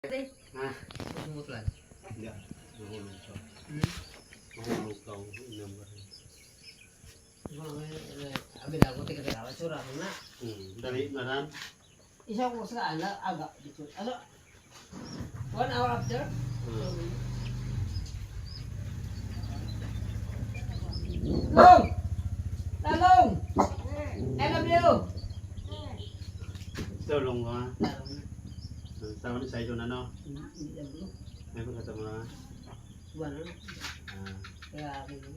Ha? Sumut lang. Hindi. Nahulog ka. Hmm? Nahulog ka. Inam ka rin. Abi na ako tika kaya sura ko na. Dali na rin. Isa ko sa ala aga dito. Ano? 1 hour after? Long! Talong! I love you! Tulong ka. Talong na. Tawag ni Saido na no? Hindi lang bro. May pagkatama na. Buwan na. Ah. Kaya akin yun.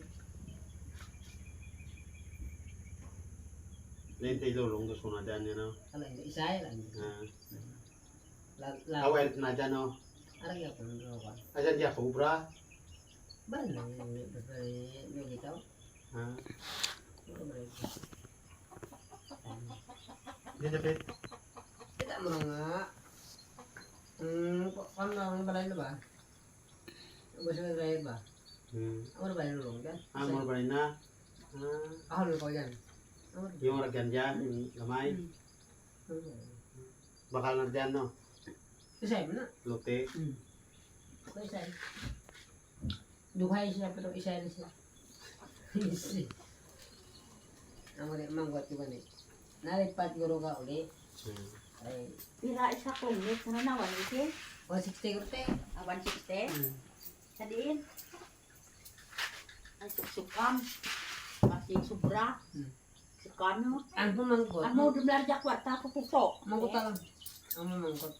Lente tulong gusto na dyan yun no? Ano yun? Isa lang. Awet na dyan no? Arang ako ng roka. Ayan dyan kubra. Ba lang yung ikaw? Ha? Ano ba rin? Diyan dapit. Kita mo na nga. Paano ang balay na ba? Gusto ng drive ba? Ano ba yung lulong dyan? Mo ba rin na? Ako lulong ko dyan. Yung ragyan dyan, yung gamay. Bakal na dyan no? Isay mo na. Lote. Ako isay. Duhay siya pero isay na siya. Ang ulit manggot ko ba ni? Nalipat guro ka ulit. Ay, Pira isa ko ulit. Ano na, 180? 160 ko te. 160? Sa diin? Ay, suksukam. Masing sobra. Sukan mo. Ang pumangkot. Ang mo dumlar jakwa, tako puso. Mangkot lang. Ang pumangkot.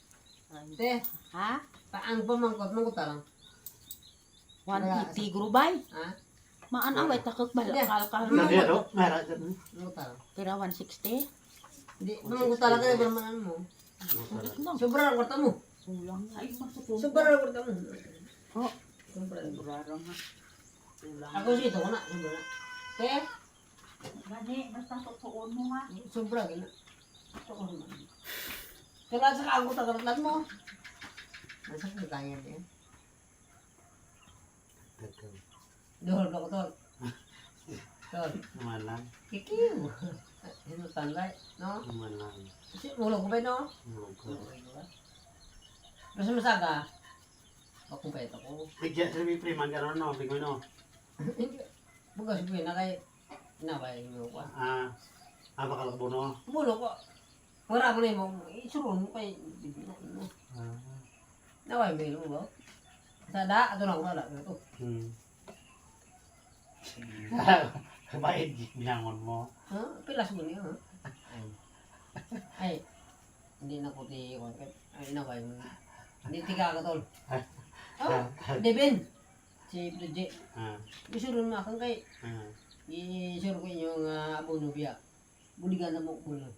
Te, Ha? ang pumangkot, mangkot lang. 180 grubay. Ha? Maan away takot balakal ka. Nandiyan no? Meron dyan. Mangkot lang. Pira 160? Hindi, mangkot talaga yung bermanan mo. Lang. Sobra lang kwarta mo. Kulang na. Ay, masuko. Sobra lang kwarta mo. Oh. Sobra lang. Burarang ha. Kulang. Ako dito ko na. Sobra na. Te, Gani, basta tutuon mo ha. sobra gina. Kaya sa kagot ang karatlan mo. Nasa kaya niya. Dol, dol, dol. Dol. Naman lang. Kikiw. Hinutan right, no? Naman lang. Kasi ulo ko ba, no? Gusto mo saga? Makumpet ako. Bigyan sa priman ka no? Bigyan no? Bukas ko na kay inabay mo ko. Bakal ko no? Bulo ko. Wala ko na mo. Isurun mo kay naway mo mo. Sada ato lang wala to. Kabaid binangon mo. Ha? Pilas mo niya, ha? Ay. Hindi na puti ko. Ay, naway mo. Hindi tiga ka tol. Oh, Devin. Si Pidje. Isurun mo akong kay. Isurun ko yung abono biya. Buligan na mo ko na.